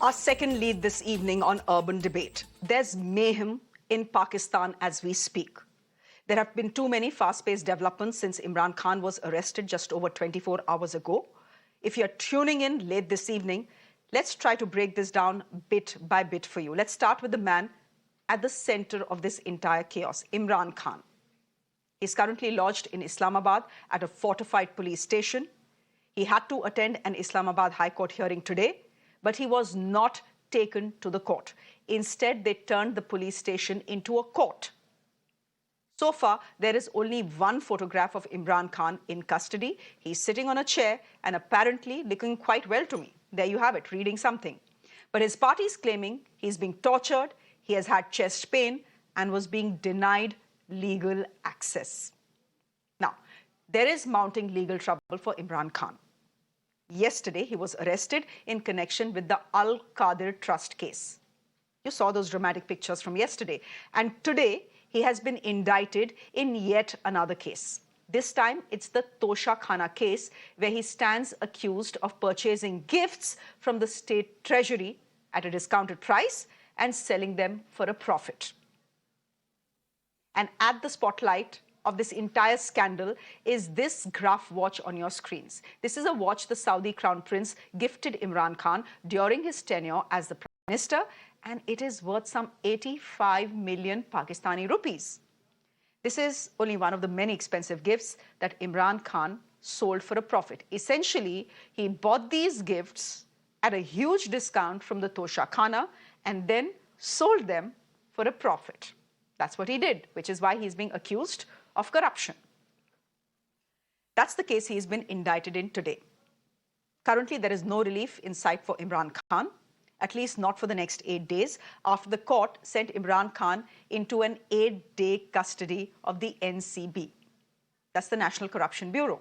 Our second lead this evening on Urban Debate. There's mayhem in Pakistan as we speak. There have been too many fast-paced developments since Imran Khan was arrested just over 24 hours ago. If you're tuning in late this evening, let's try to break this down bit by bit for you. Let's start with the man at the center of this entire chaos, Imran Khan. He's currently lodged in Islamabad at a fortified police station. He had to attend an Islamabad High Court hearing today, but he was not taken to the court. Instead, they turned the police station into a court. So far, there is only one photograph of Imran Khan in custody. He's sitting on a chair and apparently looking quite well to me. There you have it, reading something. But his party is claiming he's being tortured, he has had chest pain, and was being denied legal access. Now, there is mounting legal trouble for Imran Khan. Yesterday, he was arrested in connection with the Al Qadir Trust case. You saw those dramatic pictures from yesterday. And today, he has been indicted in yet another case. This time, it's the Tosha Khana case, where he stands accused of purchasing gifts from the state treasury at a discounted price and selling them for a profit. And at the spotlight of this entire scandal is this Graf watch on your screens. This is a watch the Saudi Crown Prince gifted Imran Khan during his tenure as the Prime Minister, and it is worth some 85 million Pakistani rupees. This is only one of the many expensive gifts that Imran Khan sold for a profit. Essentially, he bought these gifts at a huge discount from the Tosha Khana and then sold them for a profit. That's what he did, which is why he's being accused of corruption. That's the case he's been indicted in today. Currently, there is no relief in sight for Imran Khan, at least not for the next 8 days, after the court sent Imran Khan into an 8-day custody of the NCB. That's the National Corruption Bureau.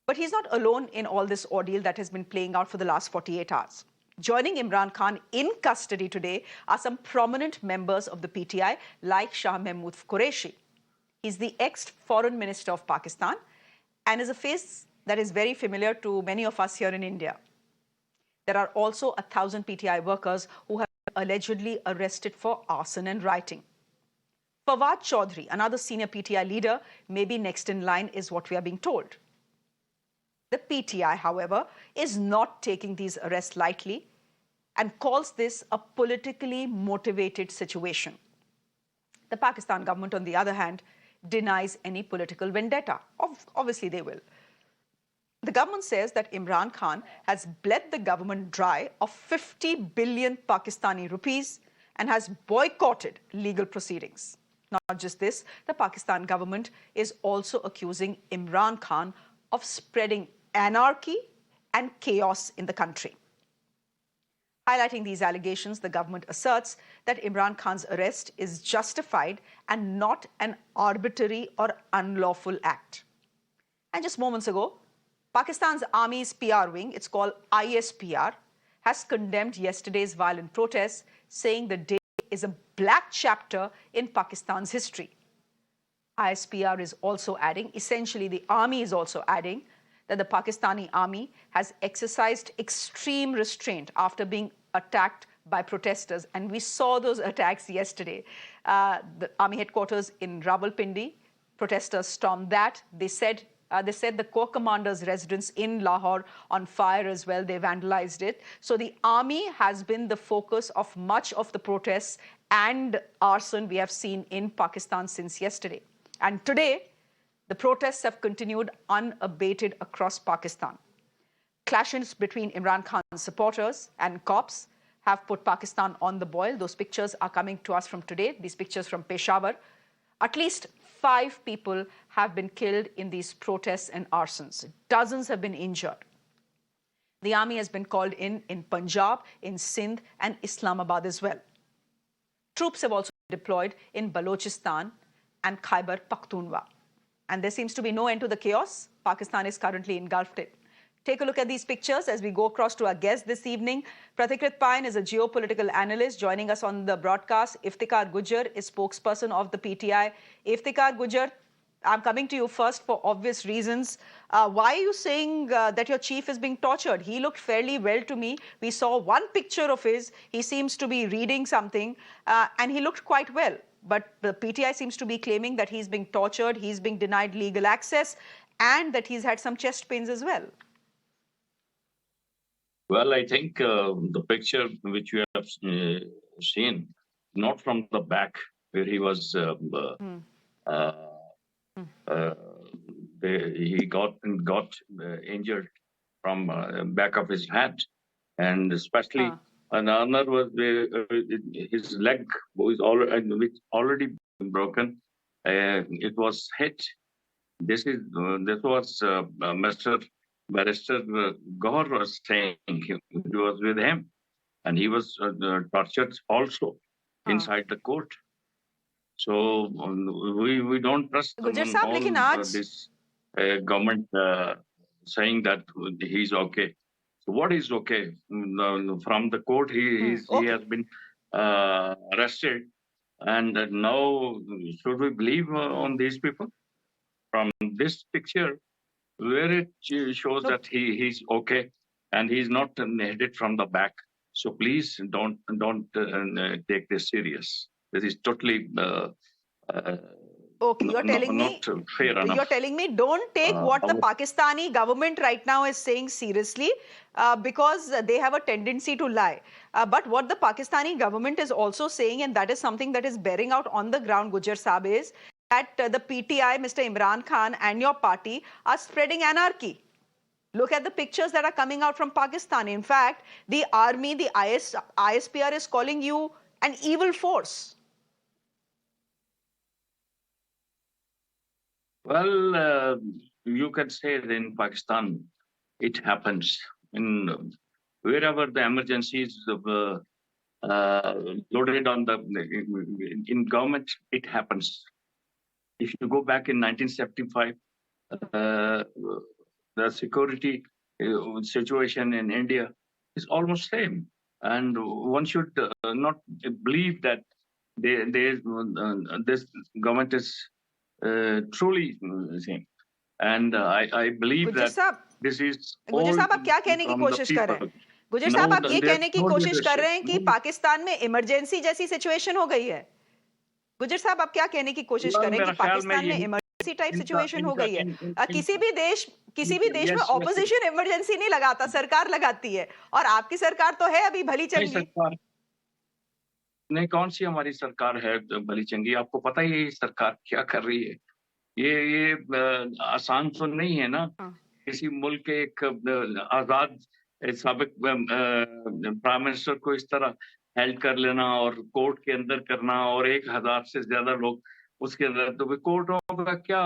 But he's not alone in all this ordeal that has been playing out for the last 48 hours. Joining Imran Khan in custody today are some prominent members of the PTI, like Shah Mahmood Qureshi. He's the ex-Foreign Minister of Pakistan and is a face that is very familiar to many of us here in India. There are also 1,000 PTI workers who have been allegedly arrested for arson and rioting. Iftikhar Chaudhary, another senior PTI leader, may be next in line, is what we are being told. The PTI, however, is not taking these arrests lightly and calls this a politically motivated situation. The Pakistan government, on the other hand, denies any political vendetta. Obviously, they will. The government says that Imran Khan has bled the government dry of 50 billion Pakistani rupees and has boycotted legal proceedings. Not just this, the Pakistan government is also accusing Imran Khan of spreading anarchy and chaos in the country. Highlighting these allegations, the government asserts that Imran Khan's arrest is justified and not an arbitrary or unlawful act. And just moments ago, Pakistan's Army's PR wing, it's called ISPR, has condemned yesterday's violent protests, saying the day is a black chapter in Pakistan's history. ISPR is also adding, essentially the army is also adding, that the Pakistani army has exercised extreme restraint after being attacked by protesters. And we saw those attacks yesterday. The army headquarters in Rawalpindi, protesters stormed that. They said the corps commander's residence in Lahore on fire as well. They vandalized it. So the army has been the focus of much of the protests and arson we have seen in Pakistan since yesterday. And today, the protests have continued unabated across Pakistan. Clashes between Imran Khan's supporters and cops have put Pakistan on the boil. Those pictures are coming to us from today, these pictures from Peshawar. At least 5 people have been killed in these protests and arsons. Dozens have been injured. The army has been called in Punjab, in Sindh, and Islamabad as well. Troops have also been deployed in Balochistan and Khyber Pakhtunkhwa. And there seems to be no end to the chaos Pakistan is currently engulfed in. Take a look at these pictures as we go across to our guest this evening. Pratikrit Pain is a geopolitical analyst joining us on the broadcast. Iftikhar Gujar is spokesperson of the PTI. Iftikhar Gujar, I'm coming to you first for obvious reasons. Why are you saying that your chief is being tortured? He looked fairly well to me. We saw one picture of his. He seems to be reading something, and he looked quite well. But the PTI seems to be claiming that he's being tortured, he's being denied legal access, and that he's had some chest pains as well. Well, I think the picture which you have seen, not from the back where he was, he got injured from back of his head, and especially another was his leg was already broken. It was hit. This was Mr. Barrister Gaur was saying. He was with him, and he was tortured also inside the court. So we don't trust this government saying that he's okay. So what is okay? From the court, he has been arrested, and now should we believe on these people? From this picture, where it shows that he's okay and he's not headed from the back. So please don't take this serious. This is totally okay. You're telling me fair enough. You're telling me don't take what the Pakistani government right now is saying seriously, because they have a tendency to lie. But what the Pakistani government is also saying, and that is something that is bearing out on the ground, Gujjar Saab, is that the PTI, Mr. Imran Khan and your party are spreading anarchy. Look at the pictures that are coming out from Pakistan. In fact, the army, the ISPR is calling you an evil force. Well, you can say that in Pakistan, it happens. In wherever the emergencies loaded on in government, it happens. If you go back in 1975, the security situation in India is almost same, and one should not believe that this government is truly same. And I believe that this is all Gujjar साहब, आप क्या कहने की कोशिश कर रहे हैं? गुज्जर साहब, आप ये कहने की कोशिश कर रहे हैं कि पाकिस्तान में इमरजेंसी जैसी सिचुएशन हो गई है? गुज्जर साहब, आप क्या कहने की कोशिश कर रहे हैं कि पाकिस्तान में इमरजेंसी टाइप सिचुएशन हो गई है? किसी भी देश में ऑपोजिशन इमरजेंसी नहीं लगाता, सरकार लगाती है, और आपकी सरकार तो है अभी भली चंगी। नहीं, कौन सी हमारी सरकार है भली चंगी? आपको पता ही है सरकार क्या कर रही है। ये आसान तो नहीं है ना। किसी मुल्क के एक आजाद साबिक प्राइम मिनिस्टर को इस तरह हेल्ड कर लेना और कोर्ट के अंदर करना और 1000 से ज्यादा लोग उसके अंदर, तो कोर्टों का क्या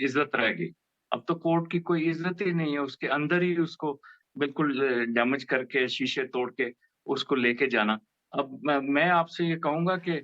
इज्जत रहेगी? अब तो कोर्ट की कोई इज्जत ही नहीं है, उसके अंदर ही उसको बिल्कुल डैमेज करके शीशे तोड़ के उसको लेके जाना। अब मैं आपसे ये कहूंगा कि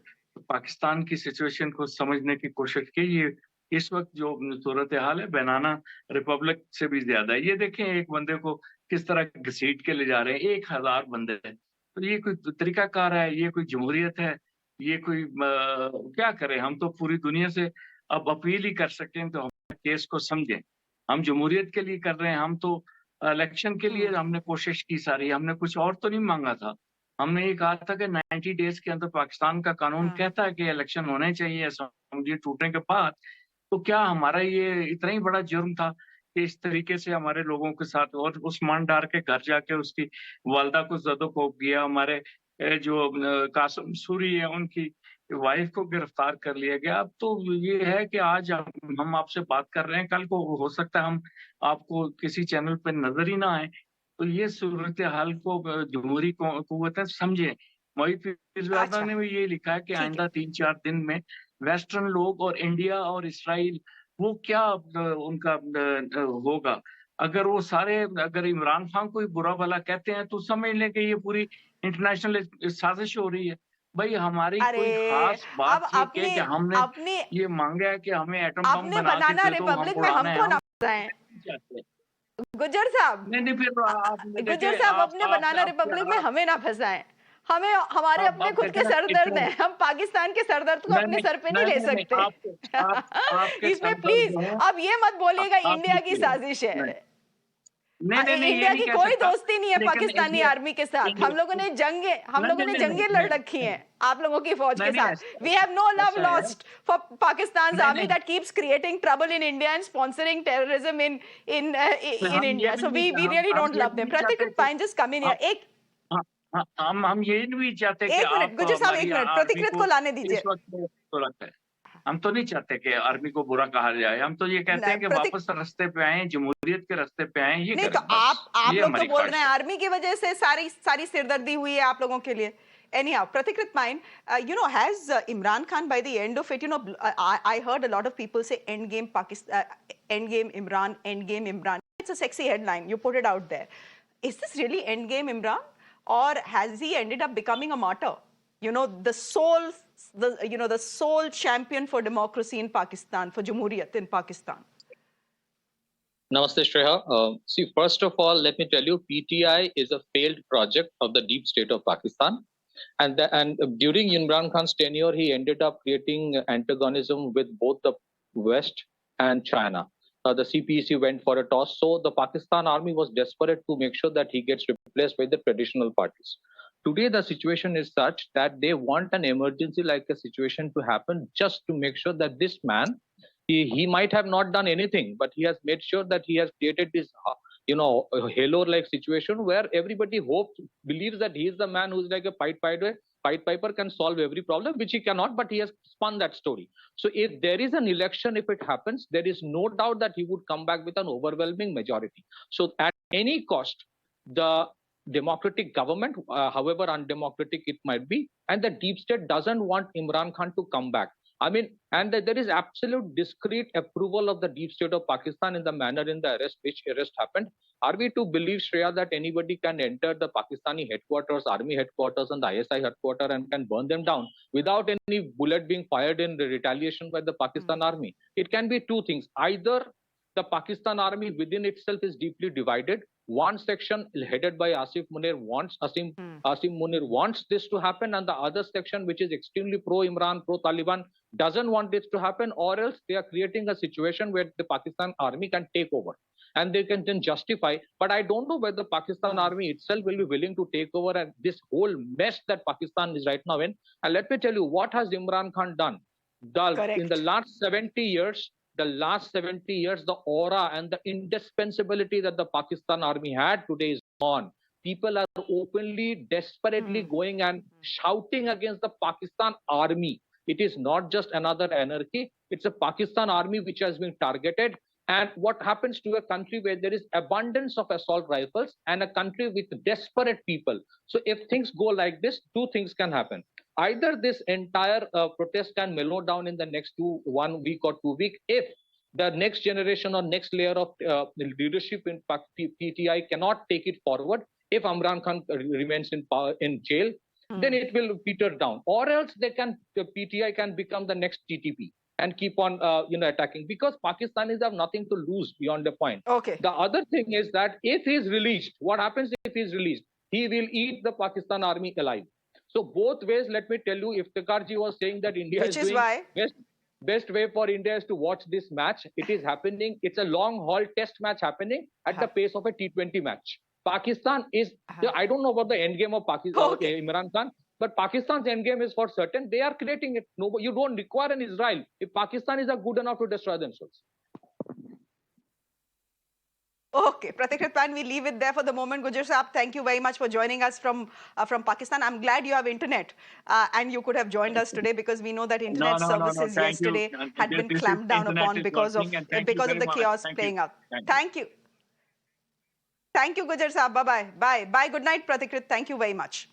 पाकिस्तान की सिचुएशन को समझने की कोशिश कीजिए। इस वक्त जो सूरत हाल है बनाना रिपब्लिक से भी ज्यादा है। ये देखें एक बंदे को किस तरह घसीट के ले जा रहे हैं, 1000 बंदे हैं। तो ये कोई तरीकाकार है? ये कोई जमहूरियत है? ये कोई क्या करें? हम तो पूरी दुनिया से अब अपील ही कर सकते हैं तो हम केस को समझें। हम जमहूरियत के लिए कर रहे हैं, हम तो इलेक्शन के लिए हमने कोशिश की सारी, हमने कुछ और तो नहीं मांगा था। हमने ये कहा था कि 90 डेज के अंदर पाकिस्तान का कानून कहता है कि इलेक्शन होने चाहिए असेंबली टूटने के बाद। तो क्या हमारा ये इतना ही बड़ा जुर्म था कि इस तरीके से हमारे लोगों के साथ, और उस्मान डार के घर जाके उसकी वालदा को ज़दोकोब किया, हमारे जो कासिम सूरी है उनकी वाइफ को गिरफ्तार कर लिया गया। अब तो ये है कि आज हम आपसे बात कर रहे हैं, कल को हो सकता है हम आपको किसी चैनल पर नजर ही ना आए। तो ये सूरत हाल को जमहूरी कुव्वतें समझे। मोहित ने भी ये लिखा है कि आइंदा 3-4 दिन में वेस्टर्न लोग और इंडिया और इसराइल वो क्या उनका होगा। अगर वो सारे अगर इमरान खान को बुरा भला कहते हैं तो समझ लें कि ये पूरी इंटरनेशनल साजिश हो रही है। भाई हमारी कोई खास बात ये कि हमने ये मांगा है कि हमें एटम बम बना के दे दो, हम उड़ाना है। गुज्जर साहब, गुज्जर साहब, अपने बनाना रिपब्लिक में हमें ना फंसाएं। हमें हमारे अपने आप खुद देखें के ना सर दर्द इतने हैं, हम पाकिस्तान के सर दर्द को अपने सर पे नहीं ले सकते। आपके इसमें सरदर्द प्लीज जो है अब ये मत बोलिएगा आप इंडिया की लिखिए। साजिश नहीं है। नहीं नहीं नहीं, ये इंडिया नहीं की कह कोई सकता, दोस्ती नहीं है लेकिन पाकिस्तानी इंडिया आर्मी के साथ। हम लोगों ने नहीं नहीं जंगें नहीं लड़ नहीं रखी हैं आप लोगों की फौज के नहीं नहीं, साथ। वी हैव नो लव ऐसा है, लॉस्ट फॉर पाकिस्तान नहीं आर्मी नहीं, that keeps creating trouble in India and sponsoring terrorism in हम ये इंडिया। भी सो नहीं, वी रियली हम डोंट ये लव भी देम। नहीं चाहते प्रतिकृत कि फाइन जस्ट कम इन हम हियर। हम ये भी चाहते कि एक मिनट आप गुजर साहब, हमारी एक मिनट, आर्मी प्रतिकृत को को लाने इस दीजिए। वक्त जरूरत है। हम तो नहीं चाहते कि आर्मी को बुरा कहा जाए, हम तो ये कहते हैं कि प्रतीक वापस रास्ते पे आए, जमहूरियत के रास्ते पे आए, ये नहीं तो करें बस, आप ये लोग तो हमारी बोल रहे ख्वाहिश हैं है। आर्मी की वजह से सारी सारी सिरदर्दी हुई है आप लोगों के लिए। Anyhow, Pratikrit mine, has Imran Khan by the end of it, I heard a lot of people say end game Pakistan, end game Imran, end game Imran. It's a sexy headline. You put it out there. Is this really end game Imran, or has he ended up becoming a martyr? The sole champion for democracy in Pakistan, for Jamhuriyat in Pakistan. Namaste, Shreya. See, first of all, let me tell you, PTI is a failed project of the deep state of Pakistan. And during Imran Khan's tenure, he ended up creating antagonism with both the West and China. The CPEC went for a toss. So the Pakistan army was desperate to make sure that he gets replaced by the traditional parties. Today, the situation is such that they want an emergency like a situation to happen just to make sure that this man, he might have not done anything, but he has made sure that he has created this halo-like situation where everybody believes that he is the man who's like a Pied Piper, can solve every problem, which he cannot, but he has spun that story. So if there is an election, if it happens, there is no doubt that he would come back with an overwhelming majority. So at any cost, the democratic government, however undemocratic it might be, and the deep state doesn't want Imran Khan to come back. I mean, and there is absolute discreet approval of the deep state of Pakistan in the manner in the which arrest happened. Are we to believe, Shreya, that anybody can enter the Pakistani headquarters, army headquarters, and the ISI headquarters and can burn them down without any bullet being fired in retaliation by the Pakistan army? It can be two things. Either the Pakistan army within itself is deeply divided. One section headed by Asim Munir wants this to happen, and the other section, which is extremely pro-Imran, pro-Taliban, doesn't want this to happen, or else they are creating a situation where the Pakistan army can take over and they can then justify. But I don't know whether the Pakistan army itself will be willing to take over and this whole mess that Pakistan is right now in. And let me tell you, what has Imran Khan done? In the last 70 years, the aura and the indispensability that the Pakistan army had today is gone. People are openly, desperately going and shouting against the Pakistan army. It is not just another anarchy. It's a Pakistan army which has been targeted. And what happens to a country where there is abundance of assault rifles and a country with desperate people? So if things go like this, two things can happen. Either this entire protest can mellow down in the next 1 week or 2 weeks if the next generation or next layer of leadership in PTI cannot take it forward. If Imran Khan remains in jail, then it will peter down. Or else PTI can become the next TTP and keep on attacking, because Pakistanis have nothing to lose beyond the point. Okay. The other thing is that if he is released, what happens if he is released? He will eat the Pakistan army alive. So both ways, let me tell you, Iftikhar ji was saying that India is doing best way for India is to watch this match. It is happening. It's a long haul test match happening at the pace of a T20 match. Pakistan is, I don't know about the end game of Pakistan, Imran Khan, but Pakistan's end game is for certain. They are creating it. No, you don't require an Israel if Pakistan is good enough to destroy themselves. Okay, Pratikrit Pan, we leave it there for the moment. Gujar Saab, thank you very much for joining us from Pakistan. I'm glad you have internet and you could have joined us today, because we know that internet services yesterday had been clamped down upon because of the chaos playing out. Thank you. Thank you, Gujar Saab. Bye-bye. Bye. Bye. Good night, Pratikrit. Thank you very much.